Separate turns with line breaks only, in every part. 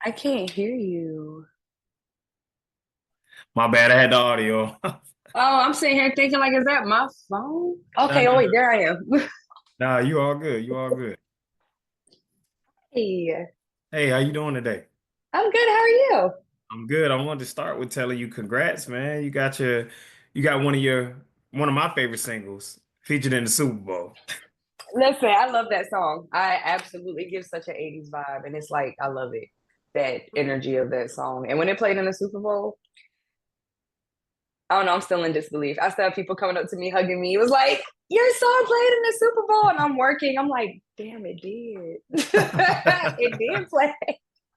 I can't hear you.
My bad, I had the audio.
Oh, I'm sitting here thinking like, is that my phone?
No,
Okay,
no,
oh wait,
no.
there I am.
Nah, you all good. You all good.
Hey,
Hey, how you doing today?
I'm good. How are you?
I'm good. I wanted to start with telling you congrats, man. You got one of my favorite singles featured in the Super Bowl.
Listen, I love that song. I absolutely give such an 80s vibe, and it's like I love it. That energy of that song. And when it played in the Super Bowl, I don't know, I'm still in disbelief. I still have people coming up to me, hugging me. It was like, your song played in the Super Bowl, and I'm working. I'm like, damn, it did. It did play.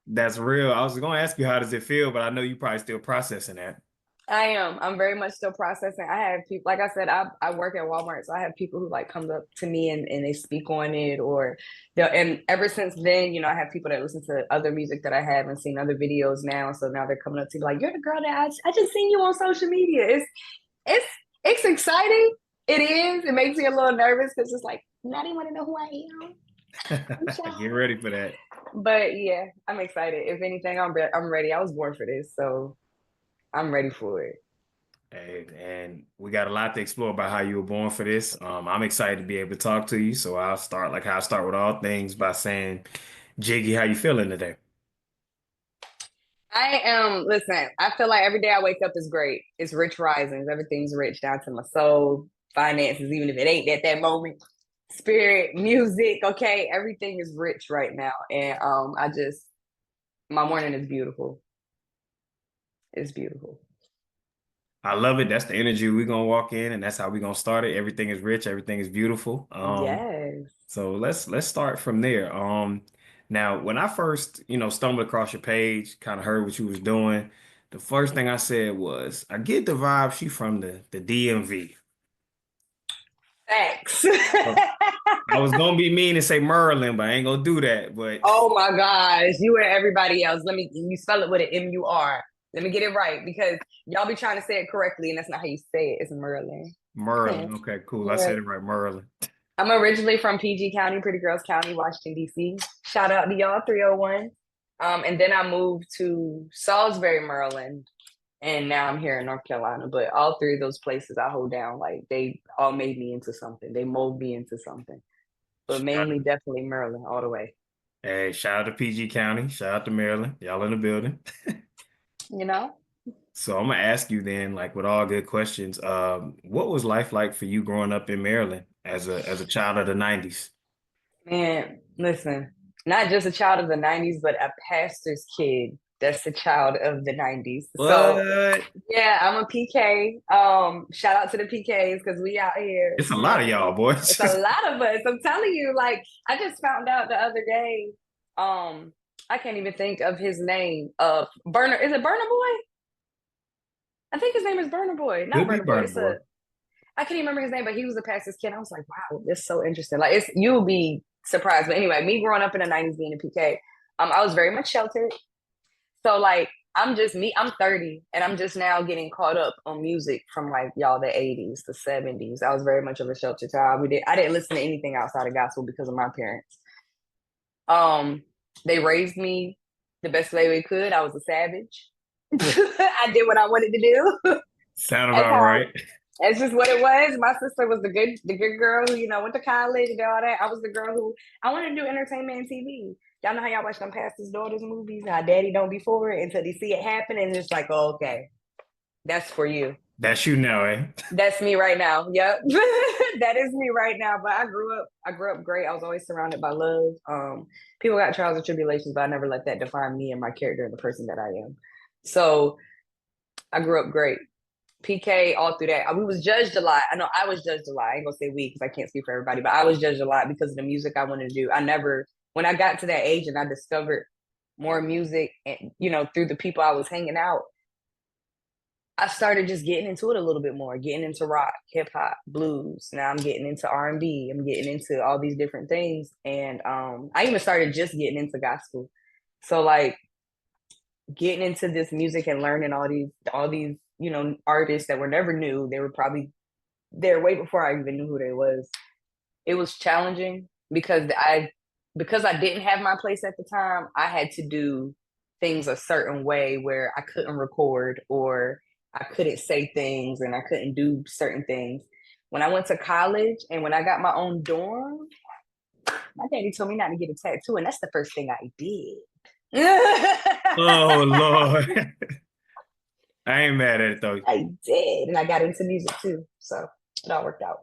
That's real. I was gonna ask you how does it feel, but I know you probably still processing that.
I am. I'm very much still processing. I have people, like I said, I work at Walmart, so I have people who like come up to me and they speak on it, or they'll. And ever since then, I have people that listen to other music that I have and seen other videos now. So now they're coming up to me like, "You're the girl that I just seen you on social media." It's it's exciting. It is. It makes me a little nervous because it's like not even want to know who I am. I'm
Get
shy.
ready for that.
But yeah, I'm excited. If anything, I'm ready. I was born for this, so I'm ready for it.
Hey, and we got a lot to explore about how you were born for this. I'm excited to be able to talk to you. So I'll start like how I start with all things by saying, Jiggy, how you feeling today?
I am, listen, I feel like every day I wake up is great. It's rich risings. Everything's rich down to my soul, finances, even if it ain't at that moment. Spirit, music, okay, everything is rich right now. And my morning is beautiful. It's beautiful.
I love it. That's the energy we're gonna walk in, and that's how we're gonna start it. Everything is rich, everything is beautiful.
Yes.
So let's start from there. Now when I first, stumbled across your page, kind of heard what you was doing, the first thing I said was, I get the vibe she from the DMV.
Thanks.
So I was gonna be mean and say Maryland, but I ain't gonna do that. But
Oh my gosh, you and everybody else. You spell it with an M-U-R. Let me get it right because y'all be trying to say it correctly, and that's not how you say it. It's Merlin.
Maryland, okay, cool. I
Yeah.
said it right, Maryland.
I'm originally from PG County, Pretty Girls County, Washington, D.C. Shout out to y'all, 301. And then I moved to Salisbury, Maryland, and now I'm here in North Carolina. But all three of those places I hold down, like they all made me into something. They mold me into something. But mainly, definitely Maryland, all the way.
Hey, shout out to PG County, shout out to Maryland. Y'all in the building.
You know,
So I'm gonna ask you then, like with all good questions, what was life like for you growing up in Maryland as a child of the 90s?
man, listen, not just a child of the 90s, but a pastor's kid. That's a child of the 90s. So
What?
yeah, I'm a PK. Shout out to the PKs because we out here,
It's a lot of y'all,
It's
boys.
a lot of us. I'm telling you, like I just found out the other day. I can't even think of his name. Burner, is it Burner Boy? I think his name is Burner Boy, not
Could be
Burner Boy.
Burna
It's
Boy.
a I can't even remember his name, but he was a pastor's kid. I was like, wow, this is so interesting. Like it's you'll be surprised. But anyway, me growing up in the 90s being a PK, I was very much sheltered. So like I'm just me, I'm 30 and I'm just now getting caught up on music from like y'all the 80s, the 70s. I was very much of a sheltered child. I didn't listen to anything outside of gospel because of my parents. Um, they raised me the best way they could. I was a savage. I did what I wanted to do.
Sound
That's
about
how
right.
that's just what it was. My sister was the good girl who, went to college and all that. I was the girl who I wanted to do entertainment and TV. Y'all know how y'all watch them pastors' daughters movies, how daddy don't be for it until they see it happen, and it's like, oh, okay, that's for you.
That's you now, eh?
That's me right now. Yep. That is me right now. But I grew up great. I was always surrounded by love. People got trials and tribulations, but I never let that define me and my character and the person that I am. So I grew up great. PK all through that. We was judged a lot. I know I was judged a lot. I ain't gonna say we because I can't speak for everybody, but I was judged a lot because of the music I wanted to do. I never, when I got to that age and I discovered more music and through the people I was hanging out, I started just getting into it a little bit more, getting into rock, hip hop, blues. Now I'm getting into R&B. I'm getting into all these different things, and I even started just getting into gospel. So like getting into this music and learning all these artists that were never new. They were probably there way before I even knew who they was. It was challenging because I didn't have my place at the time. I had to do. things a certain way where I couldn't record or I couldn't say things and I couldn't do certain things. When I went to college and when I got my own dorm, my daddy told me not to get a tattoo, and that's the first thing I did.
Oh Lord. I ain't mad at it though.
I did, and I got into music too, so it all worked out.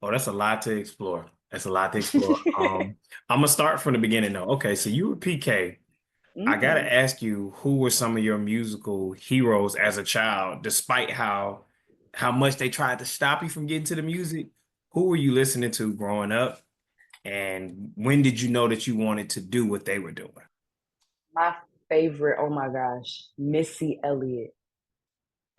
Oh, that's a lot to explore. That's a lot to explore. I'm gonna start from the beginning though. Okay, so you were PK. I gotta
Mm-hmm.
ask you, who were some of your musical heroes as a child, despite how much they tried to stop you from getting to the music? Who were you listening to growing up? And when did you know that you wanted to do what they were doing?
My favorite, oh my gosh, Missy Elliott.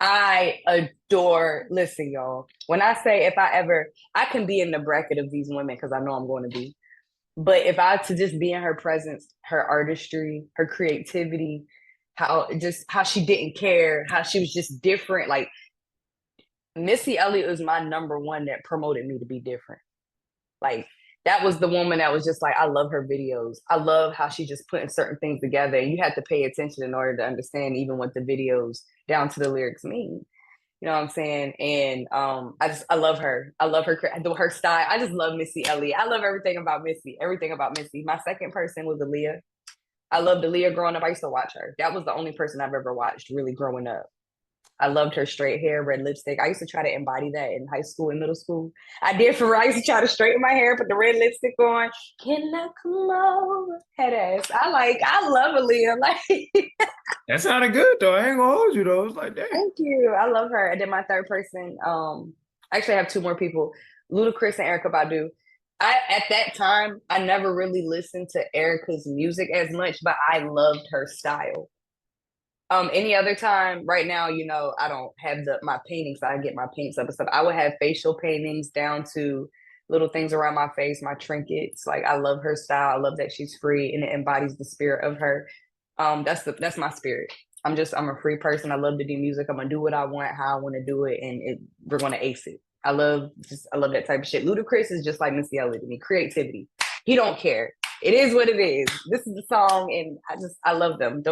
I adore, listen, y'all. When I say if I ever, I can be in the bracket of these women because I know I'm going to be. But if I had to just be in her presence, her artistry, her creativity, how she didn't care, how she was just different. Like Missy Elliott was my number one that promoted me to be different. Like that was the woman that was just like, I love her videos. I love how she just putting certain things together. And you had to pay attention in order to understand even what the videos down to the lyrics mean. You know what I'm saying? And I love her. I love her style. I just love Missy Elliott. I love everything about Missy. Everything about Missy. My second person was Aaliyah. I loved Aaliyah growing up. I used to watch her. That was the only person I've ever watched really growing up. I loved her straight hair, red lipstick. I used to try to embody that in high school and middle school. I did for real. I used to try to straighten my hair, put the red lipstick on. Can I come over? Head ass. I love Aaliyah. Like,
That sounded good though. I ain't gonna hold you though. It's like, dang.
thank you. I love her. And then my third person, actually I have two more people, Ludacris and Erica Badu. At that time, I never really listened to Erica's music as much, but I loved her style. Any other time, right now, I don't have my paintings. I get my paints up and stuff. I would have facial paintings down to little things around my face, my trinkets. Like I love her style. I love that she's free and it embodies the spirit of her. That's my spirit. I'm a free person. I love to do music. I'm gonna do what I want, how I want to do it, and we're gonna ace it. I love that type of shit. Ludacris is just like Missy Elliott to me. Creativity. He don't care. It is what it is. This is the song, and I love them.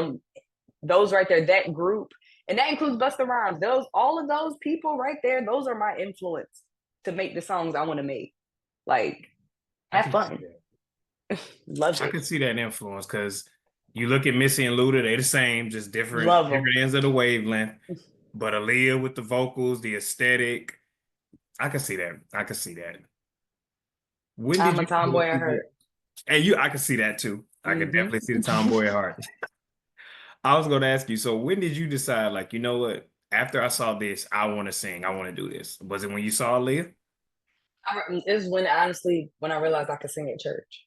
Those right there, that group, and that includes Busta Rhymes. All of those people right there, those are my influence to make the songs I want to make. Like, have fun. Love
I
it.
can see that influence because you look at Missy and Luda, they the same, just different,
Love them.
different ends of the wavelength. But Aaliyah with the vocals, the aesthetic, I can see that. I can see that. When did
I'm a
you know
tomboy
that
at
you
heart.
and I can see that too. I can
Mm-hmm.
definitely see the tomboy at heart. I was going to ask you, so when did you decide, like, you know what? After I saw this, I want to sing. I want to do this. Was it when you saw Aaliyah?
It was when honestly when I realized I could sing at church,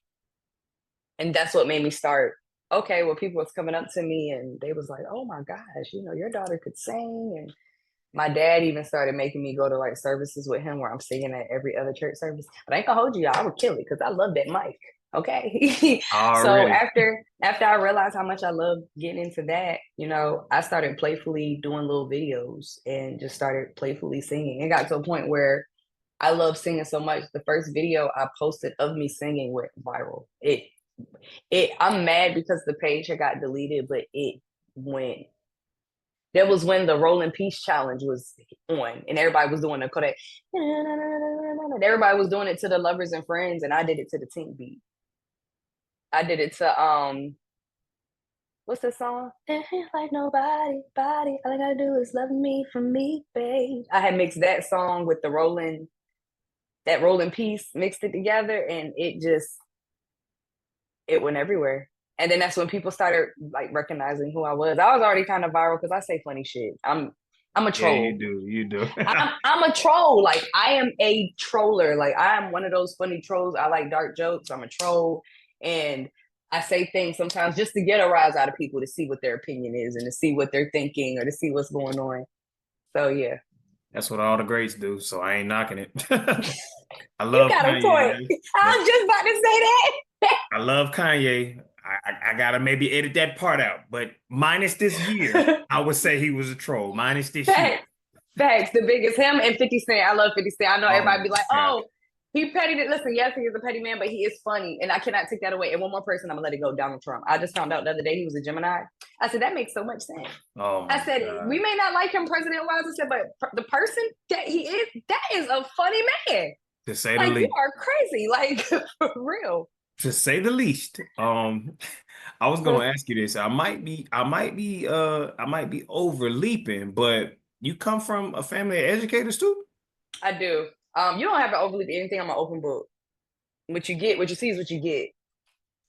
and that's what made me start. Okay, well, people was coming up to me and they was like, "Oh my gosh, your daughter could sing." And my dad even started making me go to like services with him where I'm singing at every other church service. But I ain't gonna hold you, I would kill it because I love that mic. Okay. So
Already.
after I realized how much I love getting into that, I started playfully doing little videos and just started playfully singing. It got to a point where I love singing so much. The first video I posted of me singing went viral. I'm mad because the page had got deleted, but it went. That was when the Rolling Peace Challenge was on, and everybody was doing the Kodak. Everybody was doing it to the Lovers and Friends, and I did it to the Tink beat. I did it to what's the song? Like nobody, body. All I gotta do is love me for me, babe. I had mixed that song with that Rolling Piece, mixed it together, and it went everywhere. And then that's when people started like recognizing who I was. I was already kind of viral because I say funny shit. I'm a
Yeah, you
troll.
do. You do.
I'm a troll. Like I am a troller. Like I am one of those funny trolls. I like dark jokes. I'm a troll, and I say things sometimes just to get a rise out of people to see what their opinion is and to see what they're thinking or to see what's going on. So yeah,
That's what all the greats do, so I ain't knocking it. I
you
love
got a
Kanye,
point.
man.
I was just about to say that.
I love Kanye. I gotta maybe edit that part out, but minus this year, I would say he was a troll. Minus this year.
Facts. Facts. The biggest him and 50 Cent. I love 50 Cent. I know
Oh
everybody
my
be like,
God.
oh, He petty. Listen, yes, he is a petty man, but he is funny, and I cannot take that away. And one more person, I'm gonna let it go. Donald Trump. I just found out the other day he was a Gemini. I said that makes so much sense.
Oh
I
my
said we
God.
may not like him president-wise. I said, but the person that he is, that is a funny man.
To say the
Like you
least.
are crazy, like for real.
To say the least. I was gonna ask you this. I might be overleaping, but you come from a family of educators too?
I do. You don't have to overleap anything. I'm an open book. What you get, what you see is what you get.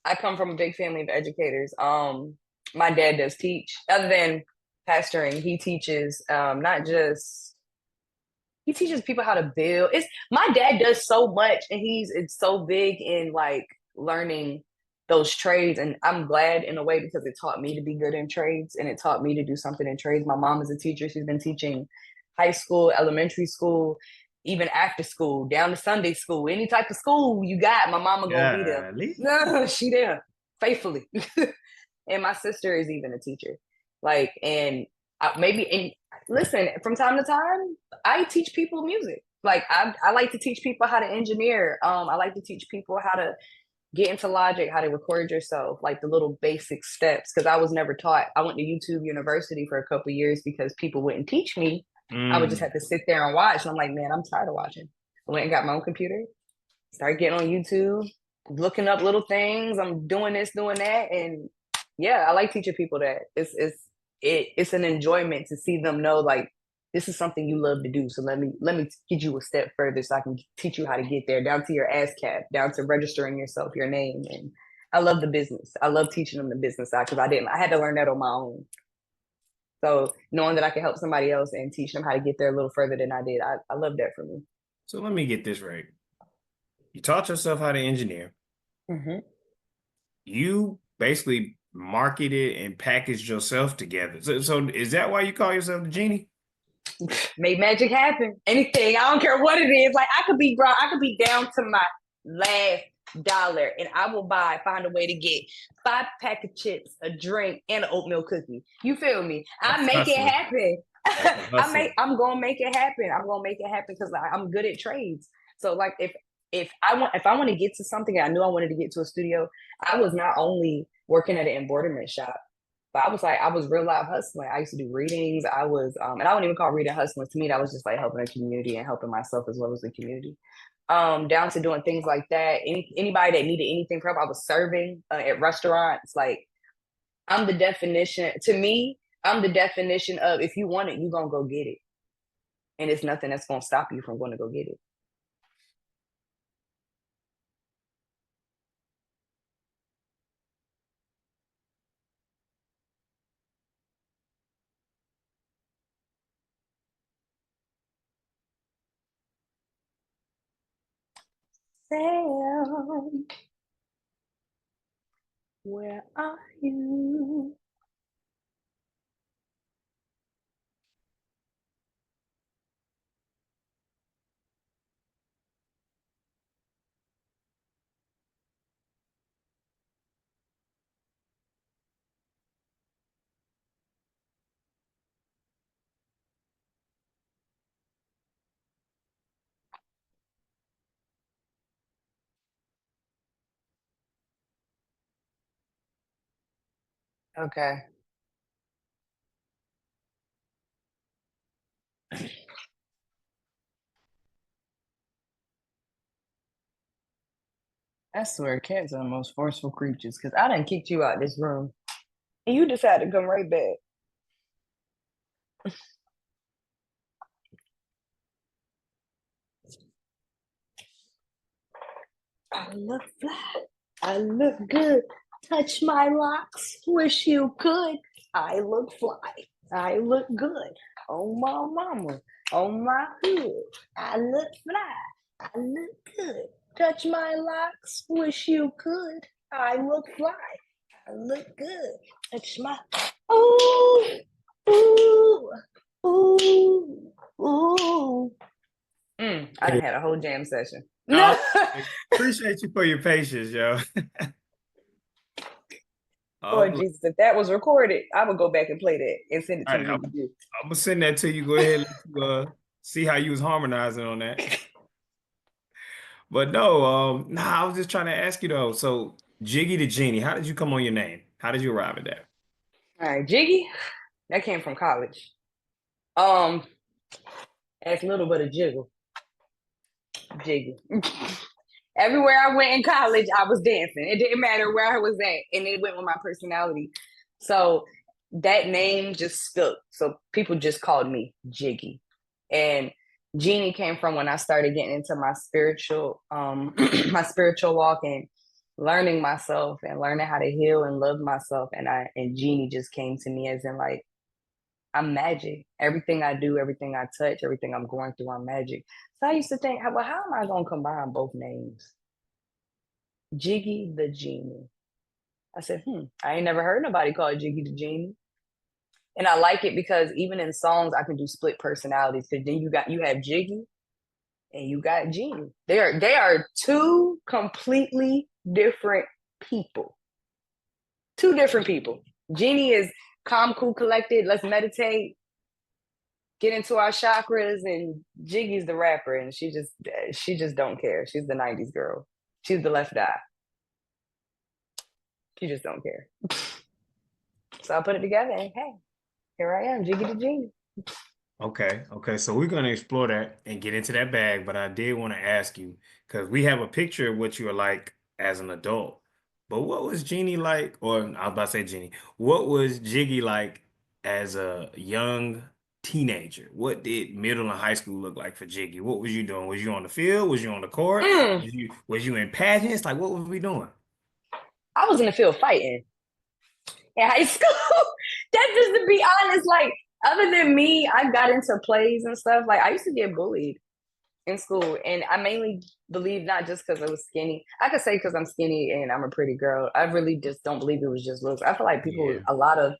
I come from a big family of educators. My dad does teach. Other than pastoring, he teaches not just he teaches people how to build. It's my dad does so much, and it's so big in like learning those trades. And I'm glad in a way because it taught me to be good in trades, and it taught me to do something in trades. My mom is a teacher. She's been teaching high school, elementary school, even after school, down to Sunday school, any type of school you got. My mama gonna be there.
Golly.
No, she there faithfully. And my sister is even a teacher. Like, and maybe, and listen, from time to time, I teach people music. Like, I like to teach people how to engineer. I like to teach people how to get into Logic, how to record yourself, like the little basic steps. Because I was never taught. I went to YouTube University for a couple years because people wouldn't teach me. I would just have to sit there and watch. And I'm like, man, I'm tired of watching. I went and got my own computer, started getting on YouTube, looking up little things. I'm doing this, doing that, and yeah, I like teaching people that it's an enjoyment to see them know like this is something you love to do. So let me get you a step further so I can teach you how to get there, down to your ASCAP, down to registering yourself, your name. And I love the business. I love teaching them the business side because I had to learn that on my own. So knowing that I can help somebody else and teach them how to get there a little further than I did, I love that for me.
So let me get this right. You taught yourself how to engineer.
Mm-hmm.
You basically marketed and packaged yourself together. So is that why you call yourself the genie?
Made magic happen. Anything. I don't care what it is. Like I could be down to my last dollar and I will find a way to get 5 pack of chips, a drink, and an oatmeal cookie. You feel me? I make it happen. I'm gonna make it happen. I'm gonna make it happen because I'm good at trades. So like if I want to get to something, I knew I wanted to get to a studio. I was not only working at an embroiderment shop, but I was real live hustling. I used to do readings. I was, and I wouldn't even call reading hustling. To me, that was just like helping the community and helping myself as well as the community. Down to doing things like that. Anybody that needed anything from, I was serving at restaurants. Like I'm the definition. To me, I'm the definition of if you want it, you're gonna go get it, and it's nothing that's gonna stop you from going to go get it. Sam, where are you? Okay. I swear, cats are the most forceful creatures because I done kicked you out this room and you decided to come right back. I look fly. I look good. Touch my locks. Wish you could. I look fly. I look good. Oh my mama. Oh my hood. I look fly. I look good. Touch my locks. Wish you could. I look fly. I look good. Touch my. Ooh. Ooh. Ooh. Ooh. I done had a whole jam session.
No, appreciate you for your patience, yo.
Oh, Jesus, if that was recorded, I would go back and play that and send it to you.
I'm gonna send that to you. Go ahead and see how you was harmonizing on that. But But no, I was just trying to ask you though. So Jiggy the Genie, how did you come on your name? How did you arrive at that?
All right, Jiggy, that came from college. Um, as little but a jiggle, Jiggy. Everywhere I went in college, I was dancing. It didn't matter where I was at, and it went with my personality. So that name just stuck. So people just called me Jiggy, and Genie came from when I started getting into my spiritual, my spiritual walk and learning myself and learning how to heal and love myself. And Genie just came to me as in like I'm magic. Everything I do, everything I touch, everything I'm going through, I'm magic. So I used to think, well, how am I going to combine both names? Jiggy the Genie. I said, I ain't never heard nobody call it Jiggy the Genie. And I like it because even in songs, I can do split personalities. Because then you have Jiggy and you got Genie. They are two completely different people. Two different people. Genie is calm, cool, collected. Let's meditate, get into our chakras, and Jiggy's the rapper, and she just don't care. She's the '90s girl. She's the left eye. She just don't care. So I put it together, and hey, here I am, Jiggy the Genie.
Okay. So we're gonna explore that and get into that bag, but I did want to ask you because we have a picture of what you were like as an adult. But what was Jeannie like, or I was about to say Jeannie, what was Jiggy like as a young teenager? What did middle and high school look like for Jiggy? What was you doing? Was you on the field? Was you on the court?
Mm,
Was you in pageants? Like what was we doing?
I was in the field fighting in high school. That just to be honest, like other than me, I got into plays and stuff. Like I used to get bullied in school, and I mainly believe not just because I was skinny. I could say because I'm skinny and I'm a pretty girl. I really just don't believe it was just looks. I feel like
Yeah,
a lot of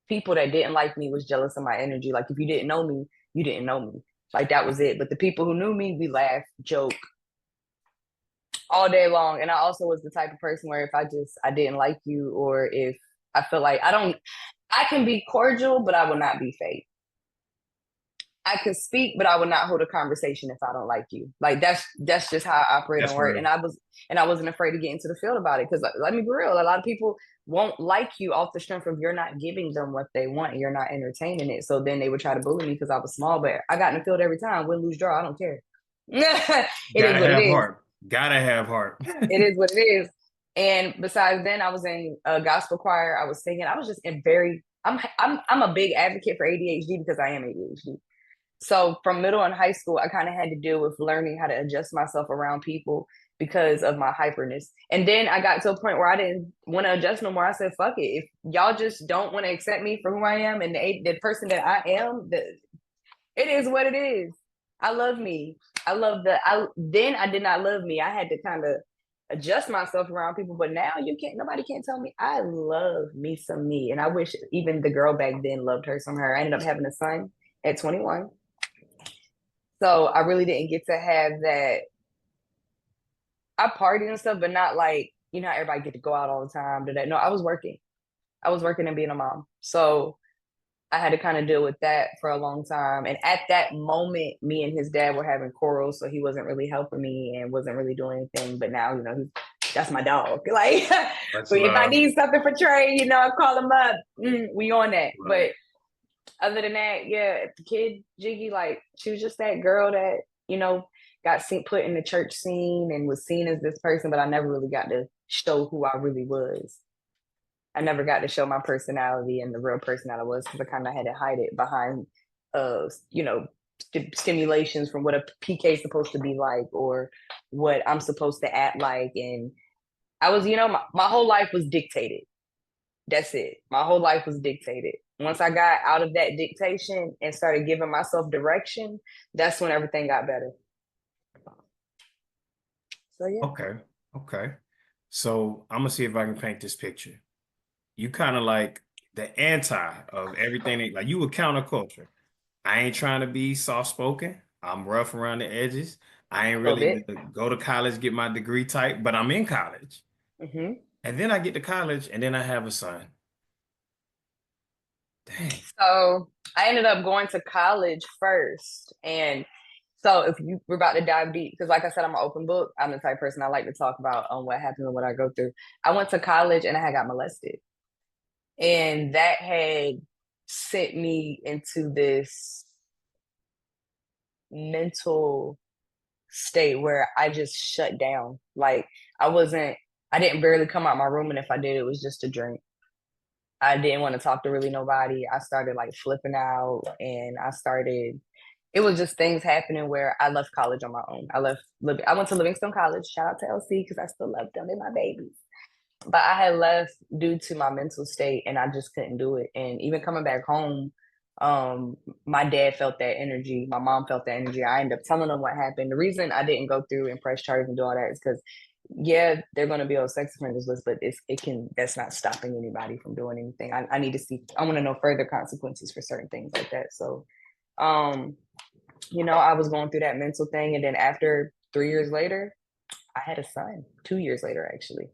people that didn't like me was jealous of my energy. Like if you didn't know me, you didn't know me. Like that was it. But the people who knew me, we laughed, joke all day long. And I also was the type of person where if I didn't like you, or if I feel like I can be cordial, but I will not be fake. I can speak, but I would not hold a conversation if I don't like you. Like that's just how I operate and
that's
work.
real.
And I wasn't afraid to get into the field about it because let me be real, a lot of people won't like you off the strength of you're not giving them what they want and you're not entertaining it. So then they would try to bully me because I was small, but I got in the field every time, win, lose, draw. I don't care. It is
Gotta
what it
have
is.
heart. Gotta have heart.
It is what it is. And besides then, I was in a gospel choir. I was singing. I was just in very. I'm a big advocate for ADHD because I am ADHD. So from middle and high school, I kind of had to deal with learning how to adjust myself around people because of my hyperness. And then I got to a point where I didn't want to adjust no more. I said, fuck it. If y'all just don't want to accept me for who I am and the person that I am, it is what it is. I love me. Then I did not love me. I had to kind of adjust myself around people, but now nobody can't tell me I love me some me. And I wish even the girl back then loved her some her. I ended up having a son at 21. So I really didn't get to have that. I partied and stuff, but not like, how everybody get to go out all the time. No, I was working. I was working and being a mom. So I had to kind of deal with that for a long time. And at that moment, me and his dad were having quarrels. So he wasn't really helping me and wasn't really doing anything. But now, that's my dog. Like,
Much
but if I
love.
need something for Trey, I call him up. We on that.
Right.
But other than that, yeah, the kid Jiggy, like she was just that girl that got put in the church scene and was seen as this person, but I never really got to show who I really was. I never got to show my personality and the real person that I was because I kind of had to hide it behind, uh, you know, stimulations from what a PK is supposed to be like or what I'm supposed to act like. And I was, my whole life was dictated. That's it. My whole life was dictated. Once I got out of that dictation and started giving myself direction, that's when everything got better. So yeah.
Okay. So I'm gonna see if I can paint this picture. You kind of like the anti of everything. Like you were counterculture. I ain't trying to be soft spoken. I'm rough around the edges. I ain't
A little
really
bit.
gonna go to college, get my degree type, but I'm in college.
Hmm.
And then I get to college and then I have a son. Dang.
So I ended up going to college first, and So if we're about to dive deep, because like I said, I'm an open book. I'm the type of person I like to talk about what happened and what I go through. I went to college and I had got molested. And that had sent me into this mental state where I just shut down. Like I didn't barely come out my room. And if I did, it was just a drink. I didn't want to talk to really nobody. I started like flipping out and it was just things happening where I left college on my own. I went to Livingston College. Shout out to LC because I still love them. They're my babies. But I had left due to my mental state and I just couldn't do it. And even coming back home, my dad felt that energy. My mom felt that energy. I ended up telling them what happened. The reason I didn't go through and press charges and do all that is because yeah, they're going to be on sex offenders list, but that's not stopping anybody from doing anything. I need to see, I want to know further consequences for certain things like that. So, um, I was going through that mental thing. And then after 3 years later, I had a son, 2 years later, actually.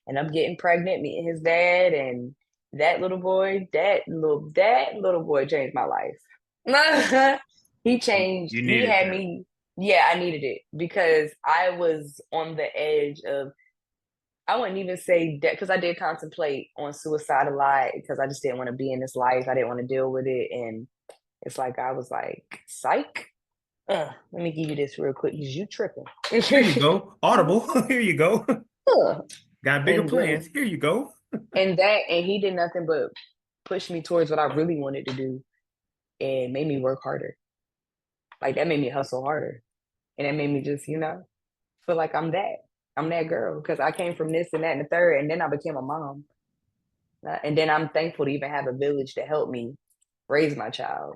And I'm getting pregnant, meeting his dad, and that little boy changed my life. He changed.
You
He
needed
had
that.
me. Yeah, I needed it because I was on the edge of. I wouldn't even say that because I did contemplate on suicide a lot because I just didn't want to be in this life. I didn't want to deal with it, and it's like I was like, "Psych, let me give you this real quick because you tripping."
Here you go. Audible. Here you go. Got bigger
and
plans.
then
Here you go.
and he did nothing but push me towards what I really wanted to do and made me work harder. Like that made me hustle harder. And it made me just, feel like I'm that. I'm that girl because I came from this and that and the third, and then I became a mom. And then I'm thankful to even have a village to help me raise my child,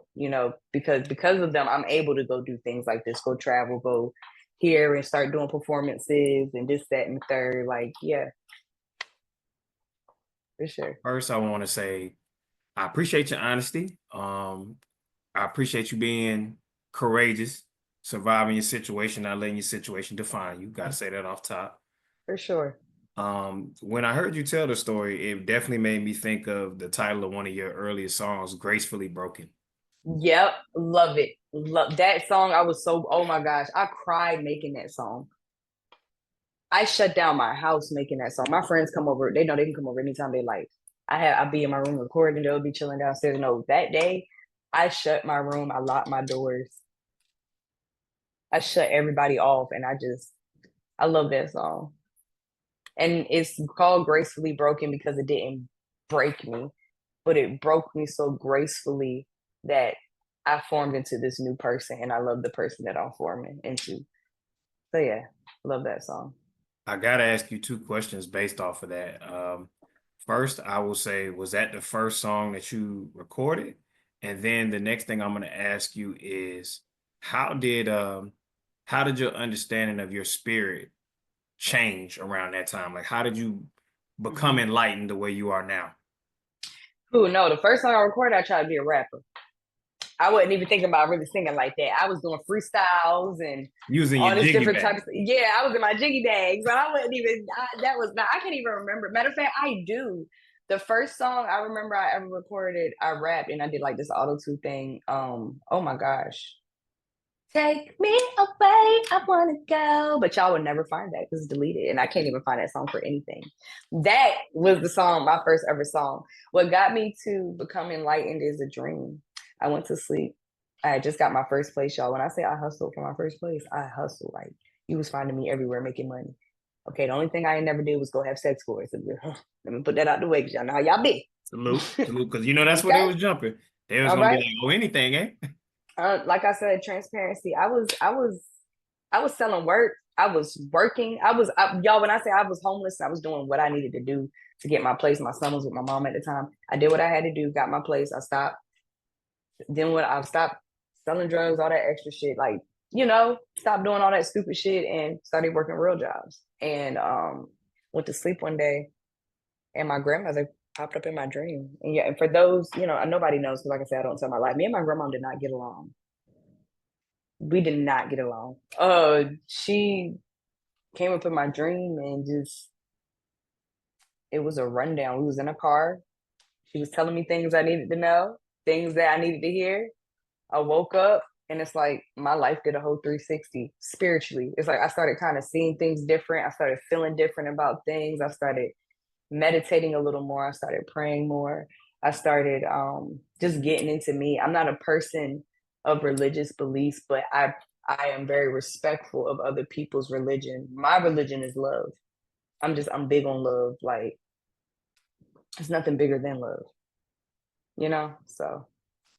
because of them, I'm able to go do things like this, go travel, go here and start doing performances and this, that, and the third. Like, yeah, for sure.
First, I want to say I appreciate your honesty. I appreciate you being courageous, surviving your situation, not letting your situation define you. Got to say that off top.
For sure.
When I heard you tell the story, it definitely made me think of the title of one of your earliest songs, Gracefully Broken.
Yep, love it. Love that song. Oh my gosh, I cried making that song. I shut down my house making that song. My friends come over, they know they can come over anytime they like. I'll be in my room recording, they'll be chilling downstairs. No, that day I shut my room, I locked my doors, I shut everybody off, and I love that song. And it's called Gracefully Broken because it didn't break me, but it broke me so gracefully that I formed into this new person, and I love the person that I'm forming into. So yeah, love that song.
I gotta ask you two questions based off of that. First, I will say, was that the first song that you recorded? And then the next thing I'm gonna ask you is, how did um, how did your understanding of your spirit change around that time? Like, how did you become
Mhm.
enlightened the way you are now?
Who no, the first song I recorded, I tried to be a rapper. I wasn't even thinking about really singing like that. I was doing freestyles and
Using your
all this
jiggy
different
bag.
types. Yeah, I was in my jiggy bags, but I wasn't even. That was not. I can't even remember. Matter of fact, I do. The first song I remember I ever recorded, I rapped and I did like this auto tune thing. Oh my gosh, take me away, I wanna go. But y'all would never find that because it's deleted. And I can't even find that song for anything. That was the song, my first ever song. What got me to become enlightened is a dream. I went to sleep. I had just got my first place, y'all. When I say I hustled for my first place, I hustled. Like you was finding me everywhere making money. Okay, the only thing I never did was go have sex for it. So, let me put that out the way because y'all know how y'all be.
Salute, salute, because you know that's where they
Okay.
was jumping. They was
All
gonna be
right.
like, oh, anything, eh?
Like I said, transparency. I was selling work. I was working. Y'all. When I say I was homeless, I was doing what I needed to do to get my place. My son was with my mom at the time. I did what I had to do. Got my place. I stopped. Then when I stopped selling drugs, all that extra shit, like stopped doing all that stupid shit and started working real jobs. And went to sleep one day, and my grandmother popped up in my dream. And yeah, and for those, nobody knows because, like I said, I don't tell my life. Me and my grandma did not get along. We did not get along. She came up in my dream and just it was a rundown. We was in a car. She was telling me things I needed to know, things that I needed to hear. I woke up. And it's like my life did a whole 360 spiritually. It's like I started kind of seeing things different. I started feeling different about things. I started meditating a little more. I started praying more. I started just getting into me. I'm not a person of religious beliefs, but I am very respectful of other people's religion. My religion is love. I'm big on love. Like it's nothing bigger than love, you know? So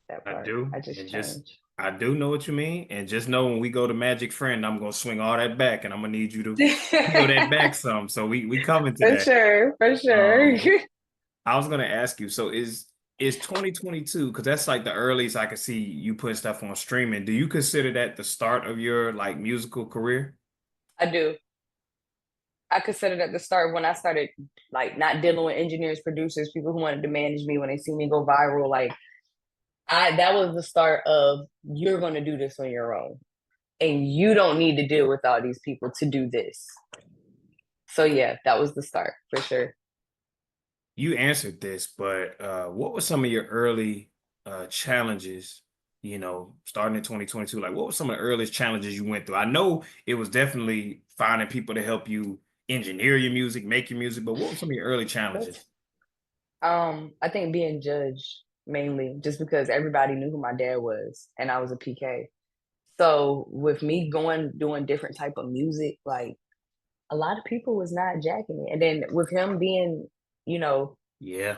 that
I
part,
do,
I just
and just
changed.
I do know what you mean, and just know when we go to Magic Friend, I'm gonna swing all that back, and I'm gonna need you to peel that back some. So we coming to
For
that.
sure, for sure.
Um, I was gonna ask you, so is 2022, because that's like the earliest I could see you put stuff on streaming. Do you consider that the start of your like musical career?
I do. I considered at the start when I started like not dealing with engineers, producers, people who wanted to manage me when they see me go viral. Like I that was the start of you're gonna do this on your own. And you don't need to deal with all these people to do this. So yeah, that was the start for sure.
You answered this, but what were some of your early challenges, starting in 2022? Like, what were some of the earliest challenges you went through? I know it was definitely finding people to help you engineer your music, make your music, but what were some of your early challenges?
I think being judged mainly just because everybody knew who my dad was and I was a PK. So with me going doing different type of music, like a lot of people was not jacking it. And then with him being, you know,
Yeah,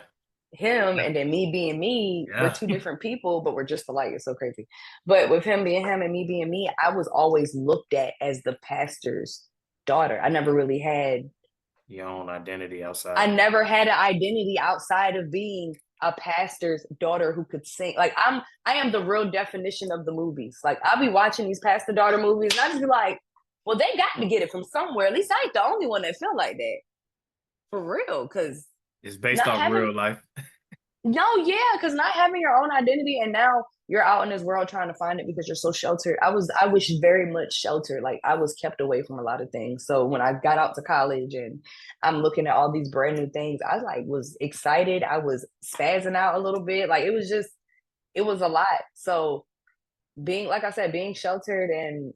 him
yeah,
and then me being me, we're
yeah.
two different people, but we're just alike. It's so crazy. But with him being him and me being me, I was always looked at as the pastor's daughter.
Your own identity
I
outside.
never had an identity outside of being a pastor's daughter who could sing. Like I am the real definition of the movies. Like I'll be watching these pastor daughter movies and I just be like, well, they got to get it from somewhere. At least I ain't the only one that feel like that. For real. Cause
It's based
not
off
having
real life.
no, yeah, because not having your own identity and now you're out in this world trying to find it because you're so sheltered. I wish very much sheltered. Like I was kept away from a lot of things. So when I got out to college and I'm looking at all these brand new things, I like was excited. I was spazzing out a little bit. Like it was a lot. So being like I said, being sheltered and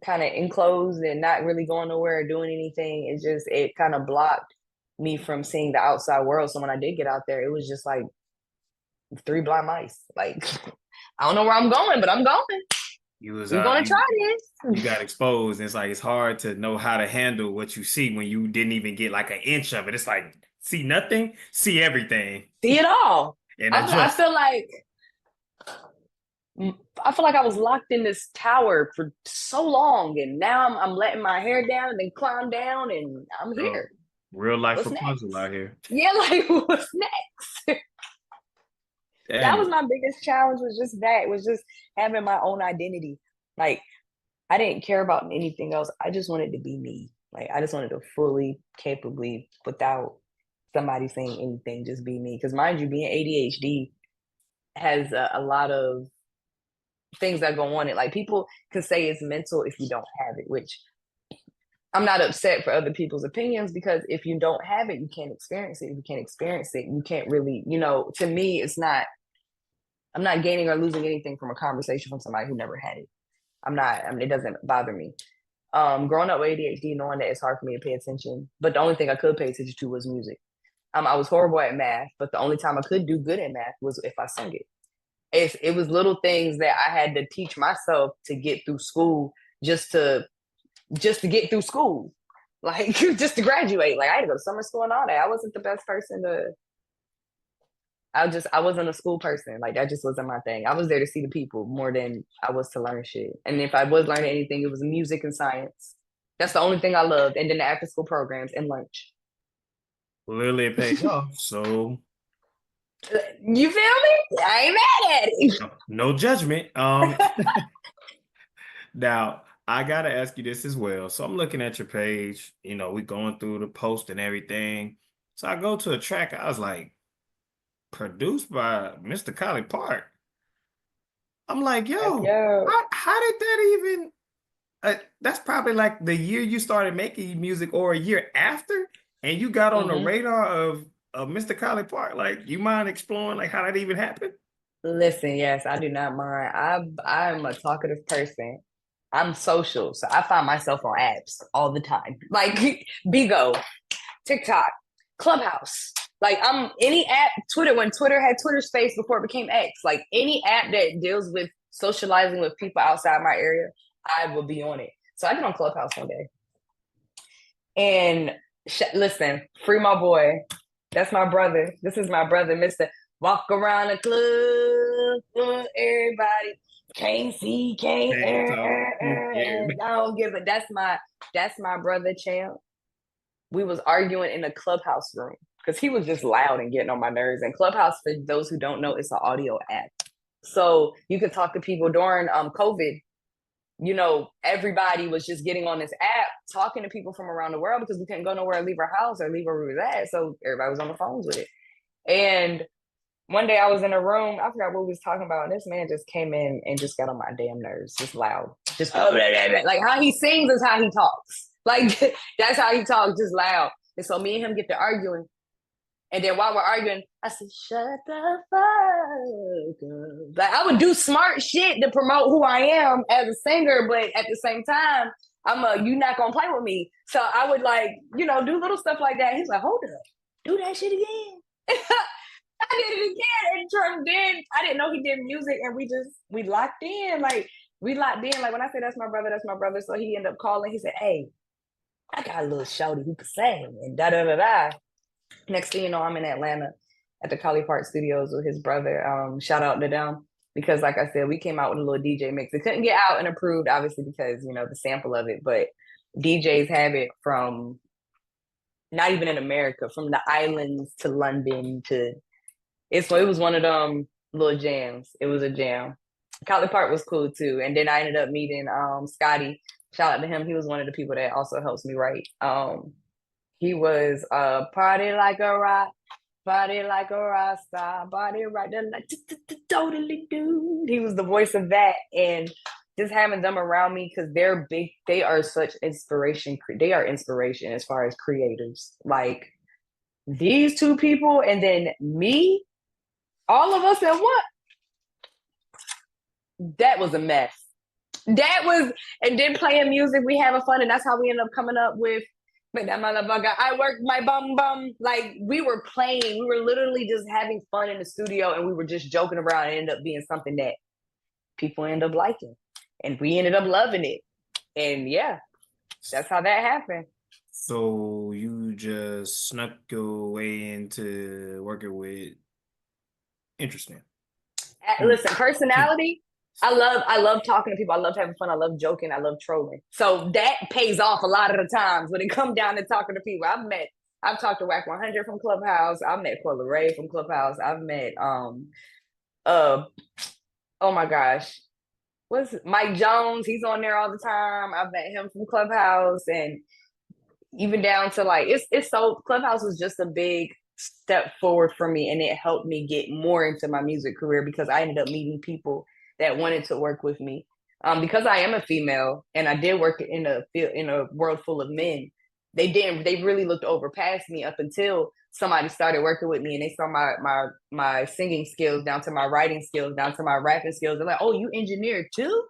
kind of enclosed and not really going nowhere or doing anything, it kind of blocked me from seeing the outside world. So when I did get out there, it was just like three blind mice. Like I don't know where I'm going, but I'm going.
You was
We're gonna try
you
this.
got exposed. It's like it's hard to know how to handle what you see when you didn't even get like an inch of it. It's like see nothing, see everything,
See it all.
and
I
adjust.
feel like I was locked in this tower for so long, and now I'm letting my hair down and then climb down, and I'm
Bro,
here.
real life
What's
Rapunzel
next?
out here.
Yeah, like what's next? That
Damn
was
it.
my biggest challenge. Was just that. Was just having my own identity. Like I didn't care about anything else. I just wanted to be me. Like I just wanted to fully, capably, without somebody saying anything, just be me. Because mind you, being ADHD has a lot of things that go on it. Like people can say it's mental if you don't have it, which I'm not upset for other people's opinions because if you don't have it, you can't experience it. If you can't experience it, you can't really, to me, it's not, I'm not gaining or losing anything from a conversation from somebody who never had it. It doesn't bother me. Growing up with ADHD, knowing that it's hard for me to pay attention, but the only thing I could pay attention to was music. I was horrible at math, but the only time I could do good at math was if I sung it. It was little things that I had to teach myself to get through school, just to get through school, like just to graduate. Like I had to go to summer school and all that. I wasn't the best person to. I wasn't a school person. Like that just wasn't my thing. I was there to see the people more than I was to learn shit. And if I was learning anything, it was music and science. That's the only thing I loved. And then the after school programs and lunch.
Clearly it paid off. So
You feel me? I ain't mad at it.
no judgment. Now I gotta ask you this as well. So I'm looking at your page, we going through the post and everything. So I go to a track, I was like, produced by Mr. Collie Park. I'm like, yo,
Yo.
how did that even that's probably like the year you started making music or a year after, and you got on the
Mm-hmm.
radar of Mr. Collie Park. Like, you mind exploring like how that even happened?
Listen, yes, I do not mind. I'm a talkative person. I'm social, so I find myself on apps all the time. Like Bigo, TikTok, Clubhouse. Like I'm any app, Twitter, when Twitter had Twitter Space before it became X, like any app that deals with socializing with people outside my area, I will be on it. So I get on Clubhouse one day. And listen, free my boy. That's my brother. This is my brother, Mr. Walk around the club, everybody can't see, can't.
Hey, talk. Yeah.
I don't give it. That's my brother, champ. We was arguing in a Clubhouse room because he was just loud and getting on my nerves. And Clubhouse, for those who don't know, it's an audio app. So you could talk to people during COVID. Everybody was just getting on this app, talking to people from around the world because we couldn't go nowhere and leave our house or leave where we was at. So everybody was on the phones with it. And one day I was in a room, I forgot what we was talking about, and this man just came in and just got on my damn nerves, just loud. Just like how he sings is how he talks. Like that's how he talks, just loud. And so me and him get to arguing. And then while we're arguing, I said, shut the fuck up. Like I would do smart shit to promote who I am as a singer, but at the same time, you not gonna play with me. So I would do little stuff like that. He's like, hold up, do that shit again. I did it again. And then I didn't know he did music, and we locked in. Like we locked in. Like when I say that's my brother, that's my brother. So he ended up calling. He said, hey, I got a little shorty who can sing and da da da da. Next thing you know, I'm in Atlanta at the Collie Park Studios with his brother. Shout out to them because, like I said, we came out with a little DJ mix. It couldn't get out and approved, obviously, because the sample of it. But DJs have it from not even in America, from the islands to London to. It was one of them little jams. It was a jam. Collie Park was cool too, and then I ended up meeting Scotty. Shout out to him. He was one of the people that also helps me write. He was party like a rock, party like a rock star, party right there like totally dude. He was the voice of that, and just having them around me because they're big. They are such inspiration. They are inspiration as far as creators. Like these two people, and then me, all of us at what? That was a mess. That was, and then playing music, we having fun, and that's how we ended up coming up with. But that motherfucker, I worked my bum bum. Like we were playing, we were literally just having fun in the studio, and we were just joking around. And it ended up being something that people end up liking, and we ended up loving it. And yeah, that's how that happened.
So you just snuck your way into working with interesting.
Listen, personality. I love talking to people. I love having fun. I love joking. I love trolling. So that pays off a lot of the times when it comes down to talking to people. I've talked to Whack 100 from Clubhouse. I've met Coyle Ray from Clubhouse. I've met oh my gosh, what's Mike Jones? He's on there all the time. I've met him from Clubhouse, and even down to like it's so Clubhouse was just a big step forward for me, and it helped me get more into my music career because I ended up meeting people that wanted to work with me. Because I am a female and I did work in a world full of men. They really looked over past me up until somebody started working with me and they saw my singing skills down to my writing skills down to my rapping skills. They're like, oh, you engineer too?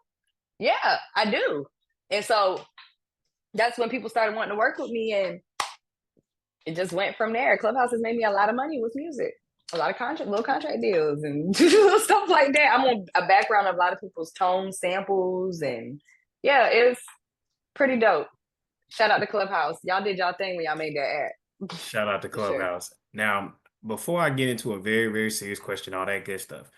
Yeah, I do. And so that's when people started wanting to work with me, and it just went from there. Clubhouse has made me a lot of money with music, a lot of little contract deals and stuff like that. I'm on a background of a lot of people's tone samples, and yeah, it's pretty dope. Shout out to Clubhouse. Y'all did y'all thing when y'all made that app.
Shout out to
Sure.
Clubhouse. Now, before I get into a very, very serious question, all that good stuff,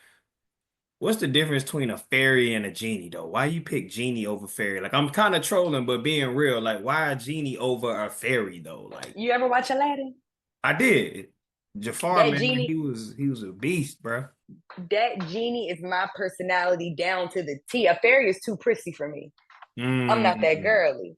what's the difference between a fairy and a genie, though? Why you pick genie over fairy? Like, I'm kind of trolling, but being real, like, why a genie over a fairy, though? Like,
You ever watch Aladdin?
I did. Jafar,
That
man,
genie,
he was a beast, bro.
that genie is my personality down to the T. A fairy is too prissy for me. I'm not that
Mm.
girly.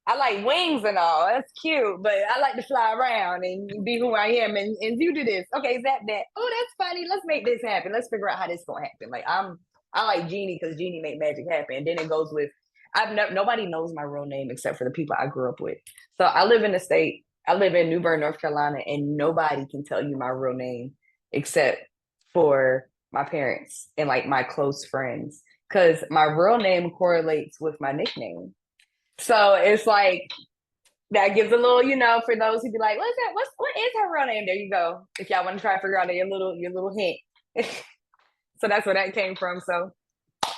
I like wings and all. That's cute, but I like to fly around and be who I am. And you do this. Okay, is that? Oh, that's funny. Let's make this happen. Let's figure out how this is gonna happen. Like I like Genie because Genie make magic happen. And then it goes with nobody knows my real name except for the people I grew up with. So I live in the state. I live in New Bern, North Carolina, and nobody can tell you my real name except for my parents and like my close friends because my real name correlates with my nickname. So it's like that gives a little, for those who be like, "What's that? What is her real name?" There you go. If y'all want to try to figure out your little hint. So that's where that came from. So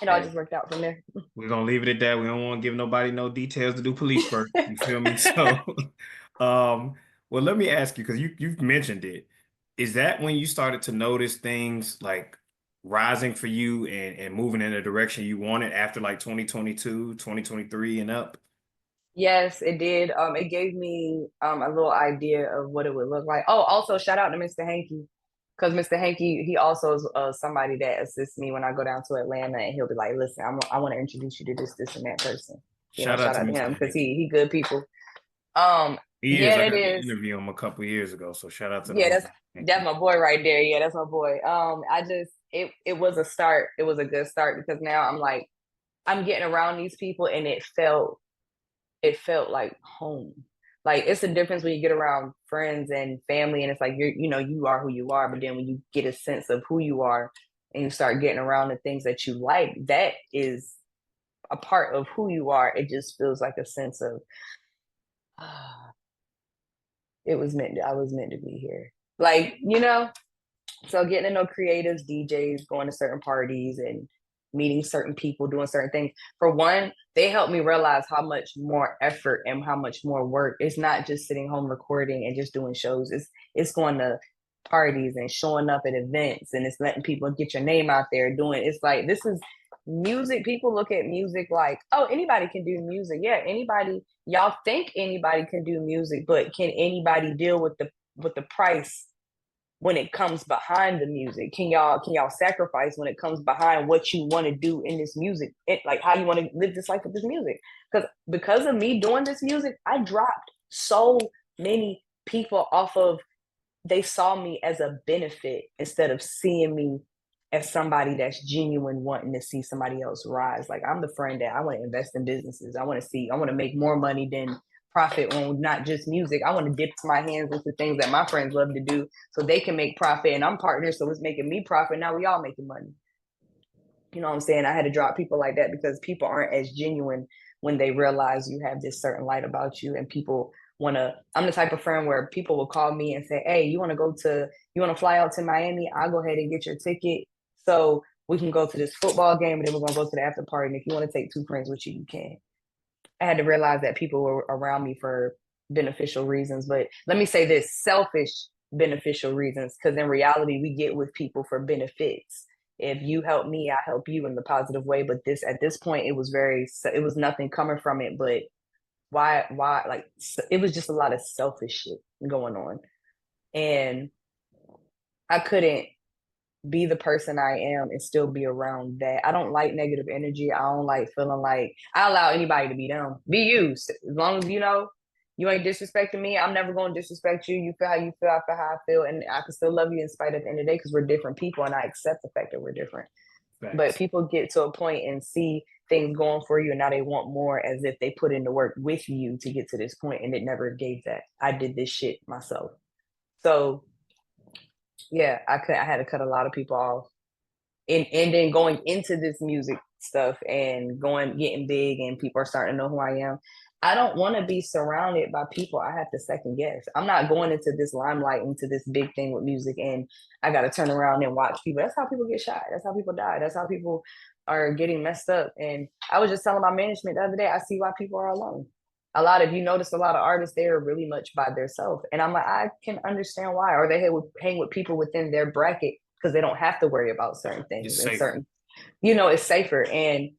it all
Hey,
just worked out from there.
we're gonna leave it at that. We don't want to give nobody no details to do police work. You feel me? So, um, well, let me ask you because you've mentioned it. Is that when you started to notice things like rising for you and moving in the direction you wanted after like 2022, 2023 and up?
Yes, it did. It gave me a little idea of what it would look like. Oh, also shout out to Mr. Hankey, because Mr. Hankey, he also is somebody that assists me when I go down to Atlanta, and he'll be like, "Listen, I want to introduce you to this and that person."
Shout out
Shout
to
out to
Mr.
him because
Hankey.
he good people.
He is.
Yeah,
I
it
got to
is.
interview him a couple years ago, so shout out to the
Yeah,
home.
that's my boy right there. Yeah, that's my boy. I just it was a start. It was a good start because now I'm like I'm getting around these people, and it felt like home. Like it's a difference when you get around friends and family, and it's like you are who you are. But then when you get a sense of who you are, and you start getting around the things that you like, that is a part of who you are. It just feels like a sense of I was meant to be here. Like so getting to know creatives, DJs, going to certain parties and meeting certain people, doing certain things. For one, they helped me realize how much more effort and how much more work. It's not just sitting home recording and just doing shows. It's going to parties and showing up at events, and it's letting people get your name out there doing. It's like this is music. People look at music like, oh, anybody can do music. Yeah, anybody. Y'all think anybody can do music, but can anybody deal with the price when it comes behind the music? Can y'all sacrifice when it comes behind what you want to do in this music? Like how you want to live this life with this music? Because of me doing this music, I dropped so many people off of, they saw me as a benefit instead of seeing me as somebody that's genuine, wanting to see somebody else rise. Like I'm the friend that I want to invest in businesses. I want to make more money than profit on not just music. I want to dip my hands into things that my friends love to do so they can make profit, and I'm partners, so it's making me profit. Now we all making money. You know what I'm saying? I had to drop people like that because people aren't as genuine when they realize you have this certain light about you, and people want to. I'm the type of friend where people will call me and say, "Hey, you want to fly out to Miami? I'll go ahead and get your ticket so we can go to this football game, and then we're gonna go to the after party. And if you want to take two friends with you, you can." I had to realize that people were around me for beneficial reasons, but let me say this: selfish beneficial reasons, because in reality, we get with people for benefits. If you help me, I help you in the positive way. But this at this point, it was nothing coming from it. But why? Like it was just a lot of selfish shit going on, and I couldn't be the person I am and still be around that. I don't like negative energy. I don't like feeling like I allow anybody to be them. Be you. As long as you ain't disrespecting me, I'm never going to disrespect you. You feel how you feel, I feel how I feel, and I can still love you in spite of the end of the day because we're different people, and I accept the fact that we're different. But
Facts.
people get to a point and see things going for you, and now they want more, as if they put in the work with you to get to this point, and it never gave that. I did this shit myself. So yeah, I had to cut a lot of people off, and then going into this music stuff and getting big, and people are starting to know who I am. I don't want to be surrounded by people I have to second guess. I'm not going into this limelight, into this big thing with music, and I got to turn around and watch people. That's how people get shot. That's how people die. That's how people are getting messed up. And I was just telling my management the other day, I see why people are alone. If you notice, a lot of artists, they are really much by themselves. And I'm like, I can understand why. Or they hang with people within their bracket because they don't have to worry about certain
It's
things and
safer.
it's safer. And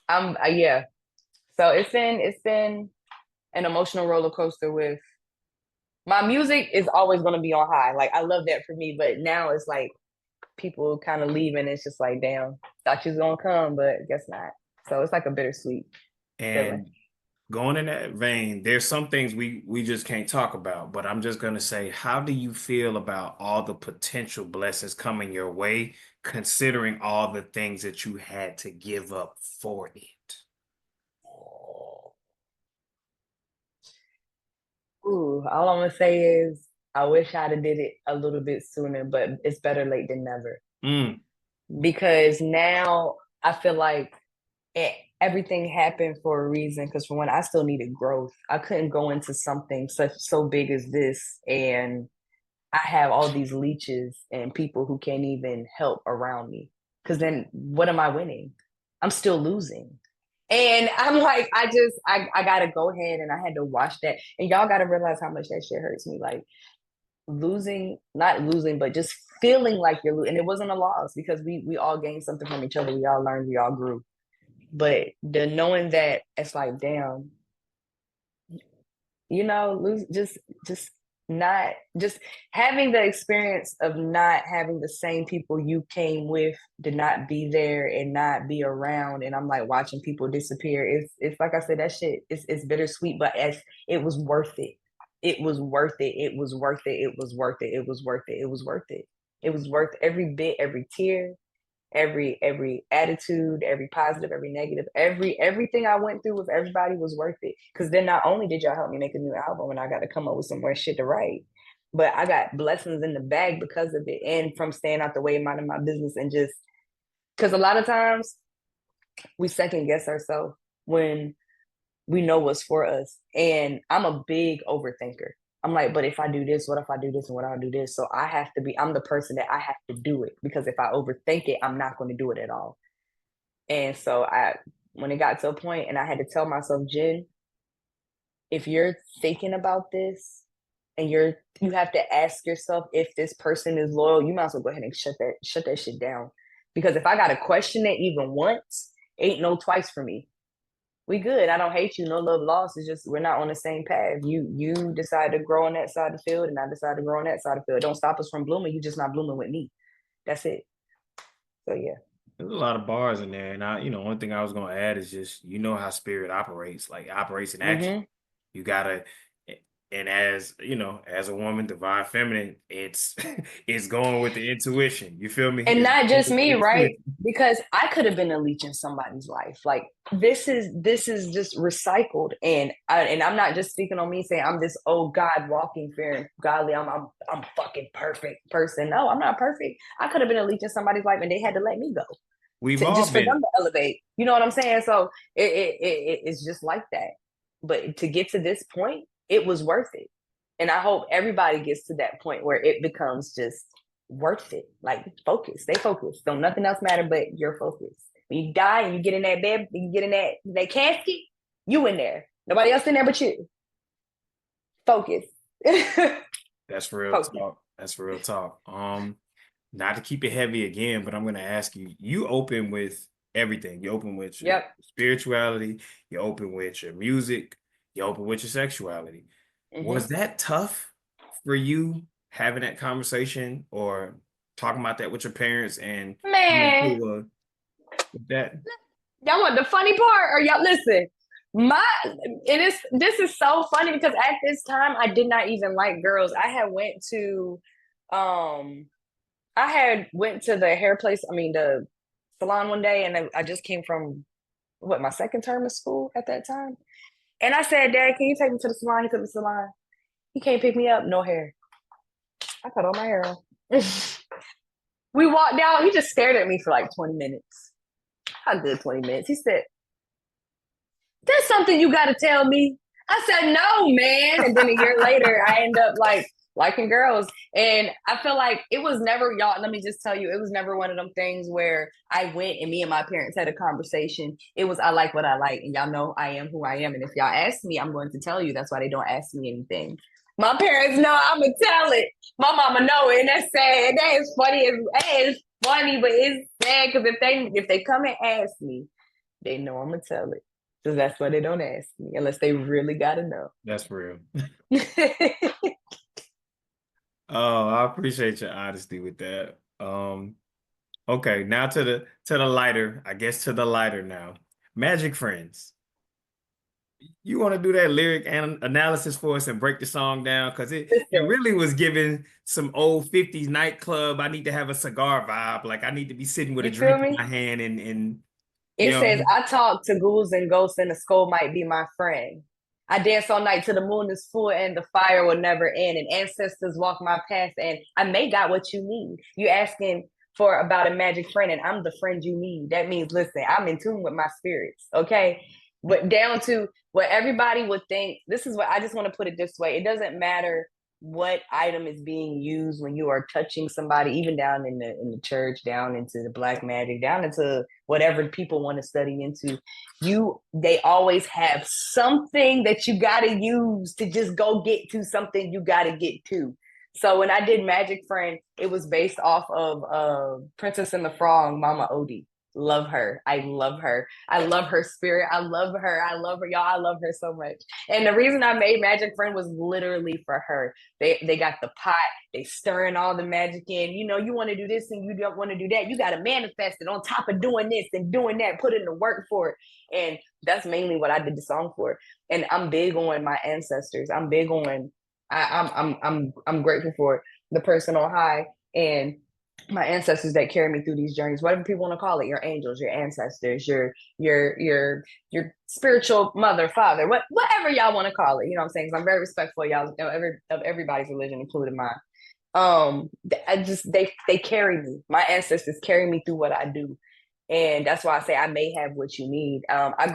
yeah. So it's been an emotional roller coaster. With my music is always going to be on high. Like I love that for me, but now it's like people kind of leaving. It's just like, damn, thought you was gonna come, but guess not. So it's like a bittersweet feeling.
And going in that vein, there's some things we just can't talk about, but I'm just gonna say, how do you feel about all the potential blessings coming your way, considering all the things that you had to give up for it?
Ooh, all I'm gonna say is I wish I'd have did it a little bit sooner, but it's better late than never.
Mm.
because now I feel like it, everything happened for a reason. Because for one, I still needed growth. I couldn't go into something such so big as this, and I have all these leeches and people who can't even help around me. Because then, what am I winning? I'm still losing. And I'm like, I gotta go ahead and I had to watch that. And y'all gotta realize how much that shit hurts me. Like losing, not losing, but just feeling like you're losing. And it wasn't a loss because we all gained something from each other. We all learned, we all grew. But the knowing that it's like, damn, lose just not just having the experience of not having the same people you came with to not be there and not be around. And I'm like watching people disappear. It's like I said, that shit it's bittersweet, but as it was worth it. It was worth it. It was worth it. It was worth it. It was worth it. It was worth it. It was worth every bit, every tear, every attitude, every positive, every negative, everything I went through with everybody was worth it. Because then not only did y'all help me make a new album and I got to come up with some more shit to write, but I got blessings in the bag because of it and from staying out the way, minding my business, and just because a lot of times we second guess ourselves when we know what's for us. And I'm a big overthinker. I'm like, but if I do this, what if I do this and what I'll do this? So I'm the person that I have to do it because if I overthink it, I'm not going to do it at all. And so when it got to a point and I had to tell myself, Jen, if you're thinking about this and you have to ask yourself if this person is loyal, you might as well go ahead and shut that shit down. Because if I got to question it even once, ain't no twice for me. We good. I don't hate you. No love lost. It's just we're not on the same path. You decide to grow on that side of the field, and I decide to grow on that side of the field. Don't stop us from blooming. You just not blooming with me. That's it. So yeah.
There's a lot of bars in there, and one thing I was gonna add is just how spirit operates, like operates in action.
Mm-hmm.
You gotta, and as a woman, divine feminine, it's it's going with the intuition. You feel me?
And
It's
not
going
just
with the
me, right?
intuition.
Because I could have been a leech in somebody's life. Like this is just recycled, and I'm not just speaking on me saying I'm this God walking fair and godly. I'm fucking perfect person. No, I'm not perfect. I could have been a leech in somebody's life, and they had to let me go
We've
to
all
just for
been.
them to elevate. You know what I'm saying? So it's just like that. But to get to this point, it was worth it. And I hope everybody gets to that point where it becomes just worth it. Like focus, stay focused. Don't nothing else matter but your focus. When you die and you get in that bed, you get in that casket, you in there. Nobody else in there but you. Focus.
That's real
Focus.
talk. That's real talk. Not to keep it heavy again, but I'm gonna ask you. You open with everything. You open with your
Yep.
spirituality. You open with your music. You open with your sexuality.
Mm-hmm.
Was that tough for you having that conversation or talking about that with your parents and coming
Man,
to that?
y'all want the funny part or y'all listen? My it is this is so funny because at this time I did not even like girls. I had went to the hair place, I mean the salon one day, and I just came from my second term of school at that time. And I said, Dad, can you take me to the salon? He took me to the salon. He can't pick me up, no hair. I cut all my hair off. We walked down, he just stared at me for like 20 minutes. How good 20 minutes? He said, there's something you gotta tell me. I said, no, man. And then a year later, I end up like liking girls. And I feel like it was never, y'all, let me just tell you, it was never one of them things where I went and me and my parents had a conversation. It was, I like what I like. And y'all know I am who I am. And if y'all ask me, I'm going to tell you. That's why they don't ask me anything. My parents know I'm going to tell it. My mama know it. And that's sad. That is funny. It's funny, but it's sad because if they come and ask me, they know I'm going to tell it. So that's why they don't ask me unless they really got to know.
That's real. Oh, I appreciate your honesty with that. Okay, now to the lighter, I guess to the lighter now. Magic Friends. You want to do that lyric analysis for us and break the song down? Because it
Listen,
really was giving some old 50s nightclub. I need to have a cigar vibe. Like I need to be sitting with a
you feel
drink in my
me?
hand and you
It
know.
says, I talk to ghouls and ghosts, and the skull might be my friend. I dance all night till the moon is full and the fire will never end. And ancestors walk my path, and I may got what you need. You asking for about a magic friend, and I'm the friend you need. That means, listen, I'm in tune with my spirits, okay? But down to what everybody would think, this is what I just want to put it this way. It doesn't matter what item is being used when you are touching somebody, even down in the church, down into the black magic, down into whatever people want to study into. They always have something that you got to use to just go get to something you got to get to. So when I did Magic Friend, it was based off of Princess and the Frog, Mama Odie. Love her. I love her. I love her spirit. I love her. I love her. Y'all, I love her so much. And the reason I made Magic Friend was literally for her. They got the pot. They stirring all the magic in. You know, you want to do this and you don't want to do that. You got to manifest it on top of doing this and doing that. Put in the work for it. And that's mainly what I did the song for. And I'm big on my ancestors. I'm big on. I'm grateful for the person on high and my ancestors that carry me through these journeys, whatever people want to call it, your angels, your ancestors, your spiritual mother, father, whatever y'all want to call it. You know what I'm saying? Because I'm very respectful of y'all, of everybody's religion, including mine. They carry me. My ancestors carry me through what I do. And that's why I say I may have what you need. I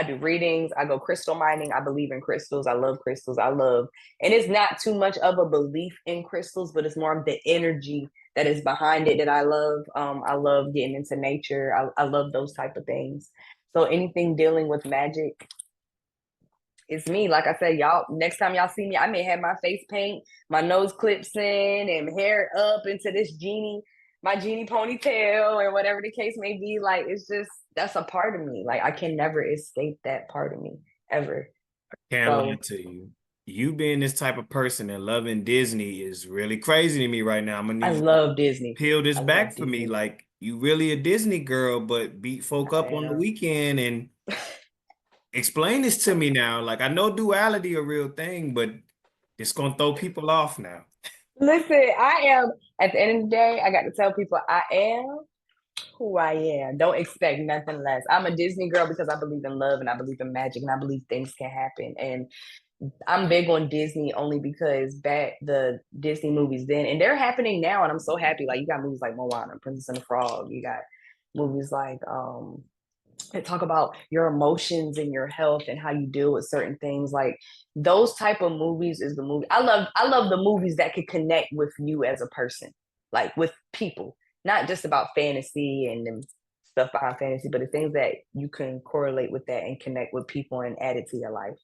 do readings. I go crystal mining. I believe in crystals. I love crystals. And it's not too much of a belief in crystals, but it's more of the energy that is behind it that I love. I love getting into nature. I love those type of things. So anything dealing with magic, it's me. Like I said, y'all, next time y'all see me, I may have my face paint, my nose clips in, and hair up into this my genie ponytail, or whatever the case may be. Like, it's just, that's a part of me. Like, I can never escape that part of me, ever.
Can't lie to you. You being this type of person and loving Disney is really crazy to me right now. I'm gonna need you
love Disney.
Peel this back for me. Like, you really a Disney girl, but beat folk up on the weekend and explain this to me now. Like, I know duality a real thing, but it's gonna throw people off now.
Listen, I am, at the end of the day, I got to tell people I am who I am. Don't expect nothing less. I'm a Disney girl because I believe in love and I believe in magic and I believe things can happen. And I'm big on Disney only because back the Disney movies then, and they're happening now, and I'm so happy. Like, you got movies like Moana, Princess and the Frog. You got movies like that talk about your emotions and your health and how you deal with certain things. Like, those type of movies is the movie I love. I love the movies that can connect with you as a person, like with people, not just about fantasy and stuff behind fantasy, but the things that you can correlate with that and connect with people and add it to your life.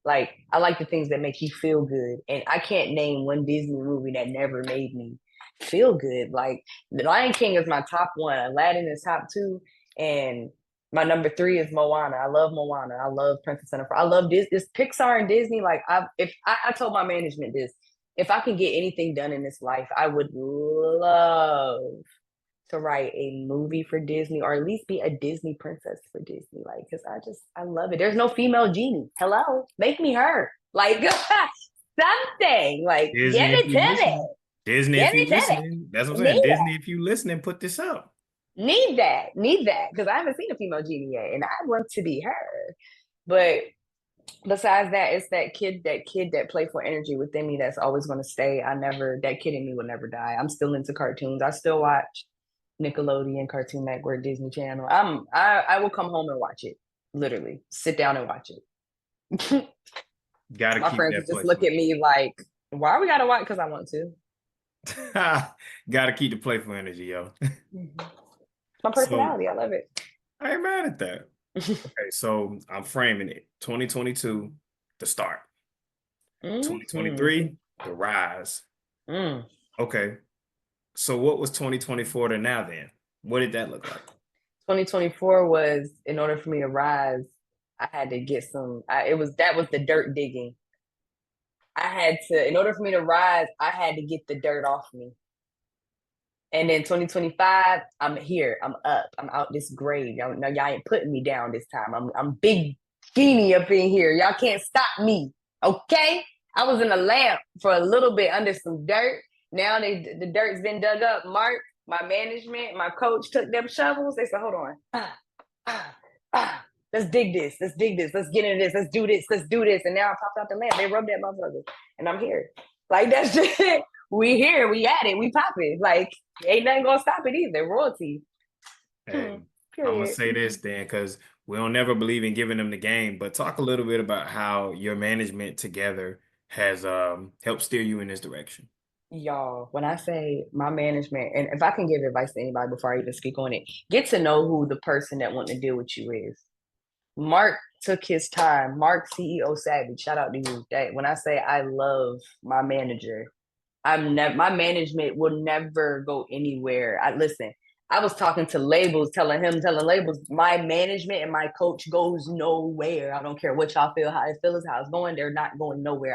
Like, I like the things that make you feel good. And I can't name one Disney movie that never made me feel good. Like, The Lion King is my top one. Aladdin is top two. And my number three is Moana. I love Moana. I love Princess and the Frog. I love this Pixar and Disney. Like, I told my management this, if I can get anything done in this life, I would love to write a movie for Disney, or at least be a Disney princess for Disney. Like, because I love it. There's no female genie. Hello, make me her. Like, something. Like,
Disney,
get it to me.
Disney, if you listening, that's what I'm saying. Disney, if you listening, put this up.
Need that, because I haven't seen a female genie yet, and I want to be her. But besides that, it's that kid that playful energy within me that's always going to stay. That kid in me will never die. I'm still into cartoons. I still watch Nickelodeon, Cartoon Network, Disney Channel. I will come home and watch it. Literally, sit down and watch it.
Gotta
My
keep
friends
that
just look at me like, why we gotta watch? Because I want to.
Gotta keep the playful energy, yo.
My personality, I love it.
I ain't mad at that. Okay, so I'm framing it. 2022, the start. 2023, the rise. Okay. So what was 2024 to now then? What did that look like?
2024 was, in order for me to rise, I had to get that was the dirt digging. In order for me to rise, I had to get the dirt off me. And then 2025, I'm here, I'm up, I'm out this grave. Y'all ain't putting me down this time. I'm big genie up in here. Y'all can't stop me, okay? I was in a lamp for a little bit under some dirt. Now the dirt's been dug up. Mark, my management, my coach took them shovels. They said, hold on. Let's dig this. Let's get into this. Let's do this. And now I popped out the lamp. They rubbed that motherfucker. And I'm here. Like, that's just it. we here, we at it, we popping. Like, ain't nothing gonna stop it either. Royalty.
Hey, I'm gonna
Period.
say this then, because we don't never believe in giving them the game, but talk a little bit about how your management together has helped steer you in this direction.
Y'all, when I say my management, and if I can give advice to anybody before I even speak on it, get to know who the person that want to deal with you is. Mark took his time. Mark, CEO Savage, shout out to you. That when I say I love my manager, I'm never my management will never go anywhere. I listen. I was talking to labels, telling labels, my management and my coach goes nowhere. I don't care what y'all feel, how it feels, how it's going. They're not going nowhere.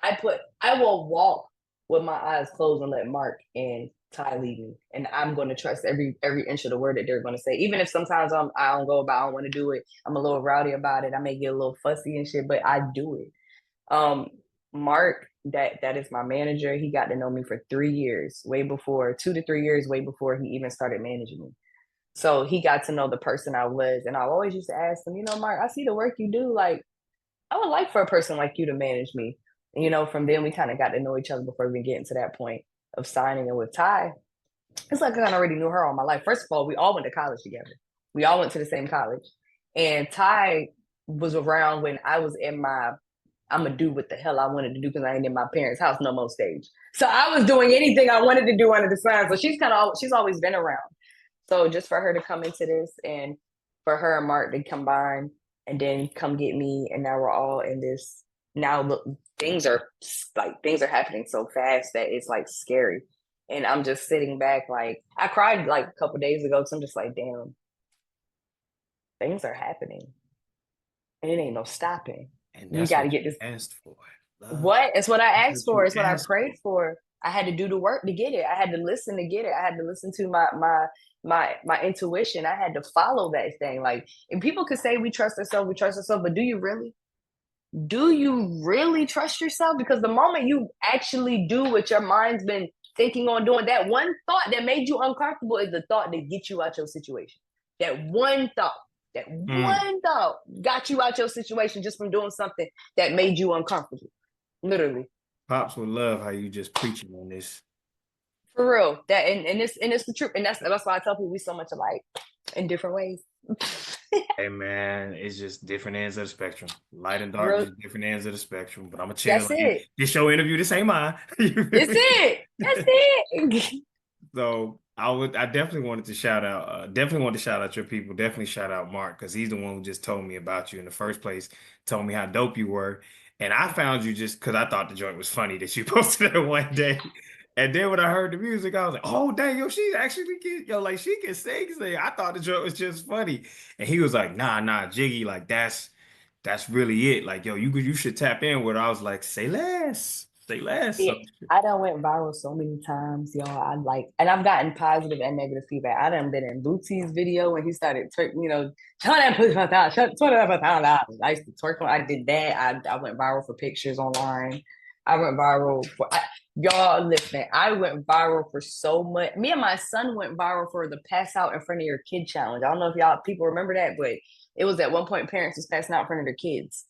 I will walk with my eyes closed and let Mark and Ty lead me, and I'm going to trust every inch of the word that they're going to say. Even if sometimes I don't go about, I don't want to do it. I'm a little rowdy about it. I may get a little fussy and shit, but I do it. Um, Mark, that is my manager. He got to know me for 3 years, way before 2 to 3 years, way before he even started managing me. So he got to know the person I was, and I always used to ask him, Mark, I see the work you do. Like, I would like for a person like you to manage me. And, from then we kind of got to know each other before we get into that point of signing. And with Ty, it's like I already knew her all my life. First of all, we all went to college together. We all went to the same college, and Ty was around when I was in my I'm gonna do what the hell I wanted to do because I ain't in my parents' house no more stage. So I was doing anything I wanted to do under the sun. So she's always been around. So just for her to come into this and for her and Mark to combine and then come get me, and now we're all in this. Now look, things are happening so fast that it's like scary. And I'm just sitting back like I cried like a couple days ago because I'm just like, damn, things are happening. And it ain't no stopping.
And
We
that's
got to
what
get
you
this.
asked for. Love.
What? It's what I
That's
asked
what
for.
you
It's what I
asked
prayed
for.
for. I had to do the work to get it. I had to listen to get it. I had to listen to my intuition. I had to follow that thing. Like, and people could say we trust ourselves, but do you really? Do you really trust yourself? Because the moment you actually do what your mind's been thinking on doing, that one thought that made you uncomfortable is the thought that gets you out your situation. That one thought. That
Mm.
one thought got you out your situation just from doing something that made you uncomfortable. Literally.
Pops would love how you just preaching on this.
For real. That and it's the truth. And that's why I tell people we so much alike in different ways.
Hey man, it's just different ends of the spectrum. Light and dark,
Real,
just different ends of the spectrum. But I'm gonna chill.
that's
Like,
it.
this show interview, this ain't mine.
That's it. That's it.
So I definitely wanted to definitely wanted to shout out your people. Definitely shout out Mark because he's the one who just told me about you in the first place, told me how dope you were. And I found you just because I thought the joint was funny that you posted it one day. And then when I heard the music, I was like, oh dang, yo, she actually can, yo, like she can sing. I thought the joint was just funny. And he was like, nah, Jiggy, like that's really it. Like, yo, you should tap in with her. I was like, say less. Say less.
Yeah,
So
I done went viral so many times, y'all. And I've gotten positive and negative feedback. I done been in Bootsy's video when he started twerking, turn that pussy down, turn that down. I used to twerk when I did that. I went viral for pictures online. I went viral y'all listen. I went viral for so much. Me and my son went viral for the pass out in front of your kid challenge. I don't know if y'all people remember that, but it was at one point parents was passing out in front of their kids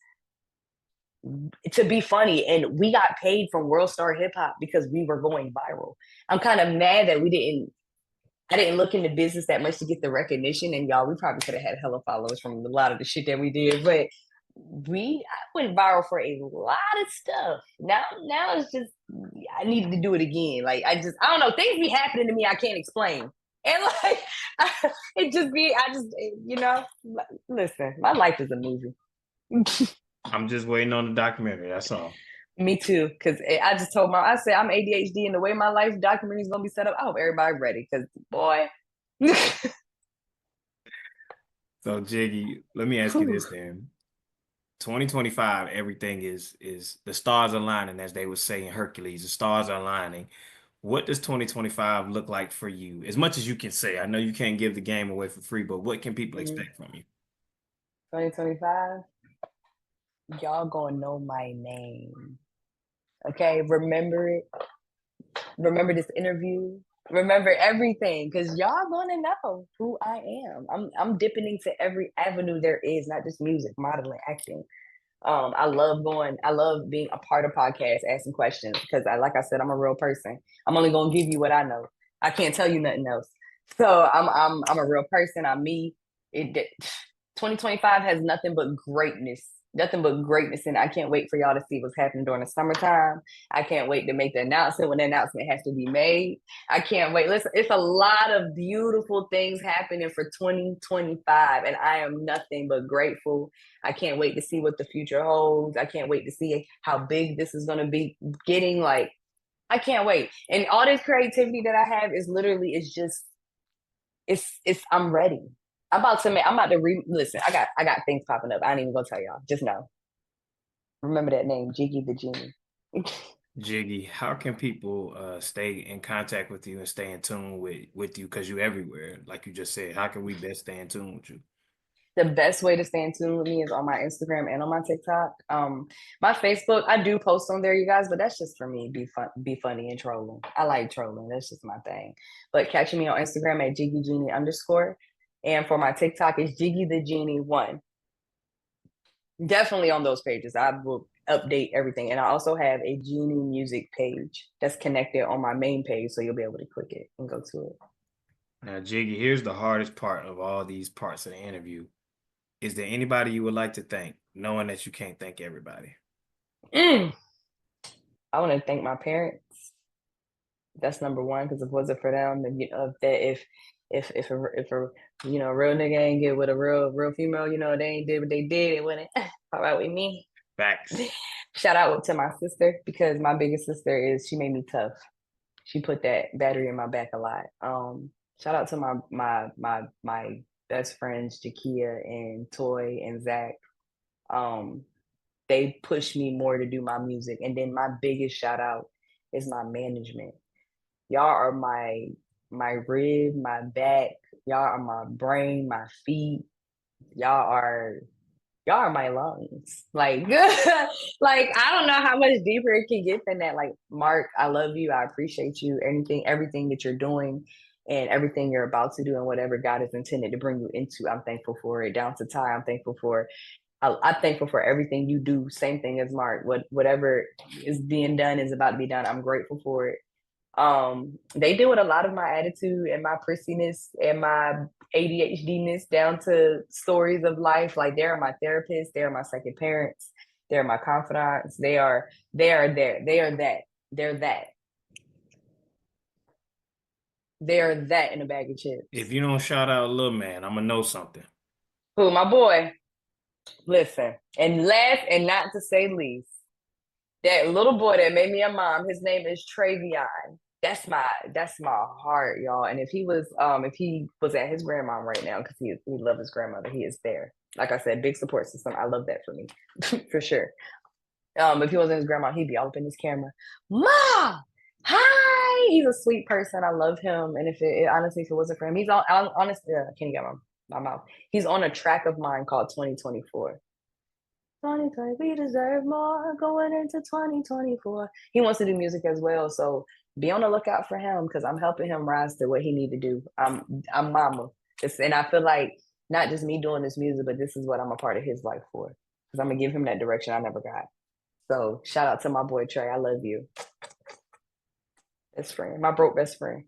to be funny, and we got paid from World Star Hip Hop because we were going viral. I'm kind of mad that I didn't look into business that much to get the recognition, and y'all, we probably could have had hella followers from a lot of the shit that we did, but I went viral for a lot of stuff. Now it's just I needed to do it again. Like I don't know, things be happening to me I can't explain. And like it just be I just listen, my life is a movie.
I'm just waiting on the documentary. That's all.
Me too, because I just told I said I'm ADHD, and the way my life documentary is gonna be set up, I hope everybody ready. Because boy,
So Jiggy, let me ask you this then. 2025, everything is the stars aligning, as they would say in Hercules. The stars are aligning. What does 2025 look like for you? As much as you can say. I know you can't give the game away for free, but what can people expect from you?
2025, y'all gonna know my name. Okay, remember it. Remember this interview. Remember everything, because y'all gonna know who I am. I'm dipping into every avenue there is, not just music, modeling, acting. I love being a part of podcasts, asking questions because like I said, I'm a real person. I'm only gonna give you what I know. I can't tell you nothing else. So I'm a real person. I'm me. 2025 has nothing but greatness, and I can't wait for y'all to see what's happening during the summertime. I can't wait to make the announcement when the announcement has to be made. I can't wait. Listen, it's a lot of beautiful things happening for 2025, and I am nothing but grateful. I can't wait to see what the future holds. I can't wait to see how big this is going to be getting. Like, I can't wait. And all this creativity that I have is literally, I'm ready. I'm about to listen. I got things popping up. I ain't even gonna tell y'all. Just know. Remember that name, Jiggy the Genie.
Jiggy, how can people stay in contact with you and stay in tune with you? Because you everywhere, like you just said. How can we best stay in tune with you?
The best way to stay in tune with me is on my Instagram and on my TikTok. My Facebook, I do post on there, you guys, but that's just for me. Be funny and trolling. I like trolling. That's just my thing. But catching me on Instagram at Jiggy Genie _ and for my TikTok is Jiggy the Genie 1. Definitely on those pages. I will update everything. And I also have a Genie music page that's connected on my main page. So you'll be able to click it and go to it.
Now, Jiggy, here's the hardest part of all these parts of the interview. Is there anybody you would like to thank, knowing that you can't thank everybody?
I want to thank my parents. That's number one, because if it wasn't for them, then if a real nigga ain't get with a real female, they ain't did what they did, it wouldn't all right with me.
Facts.
Shout out to my sister, because my biggest sister she made me tough. She put that battery in my back a lot. Shout out to my best friends, Jakia and Toy and Zach. They pushed me more to do my music. And then my biggest shout out is my management. Y'all are my rib, my back. Y'all are my brain, my feet. Y'all are my lungs. Like, like I don't know how much deeper it can get than that. Like, Mark, I love you. I appreciate you. Everything that you're doing and everything you're about to do and whatever God has intended to bring you into, I'm thankful for it. Down to Ty, I'm thankful for. I'm thankful for everything you do. Same thing as Mark. Whatever is being done is about to be done. I'm grateful for it. They deal with a lot of my attitude and my prissiness and my ADHD-ness down to stories of life. Like, they are my therapists, they are my second parents, they're my confidants, they are there, they are that, they're that. They're that in a bag of chips.
If you don't shout out little man, I'm gonna know something.
Who, my boy? Listen, and last and not to say least, that little boy that made me a mom, his name is Travion. That's my heart, y'all. And if he was at his grandmom right now, because he loves his grandmother, he is there. Like I said, big support system. I love that for me, for sure. If he wasn't his grandma, he'd be all up in his camera. Ma, hi. He's a sweet person. I love him. And honestly, if it wasn't for him, he's on. Honestly, I can't get my mouth. He's on a track of mine called 2024. 2020, we deserve more going into 2024. He wants to do music as well, so be on the lookout for him, because I'm helping him rise to what he need to do. I'm mama. And I feel like not just me doing this music, but this is what I'm a part of his life for, because I'm gonna give him that direction I never got. So shout out to my boy Trey. I love you. Best friend, my broke best friend.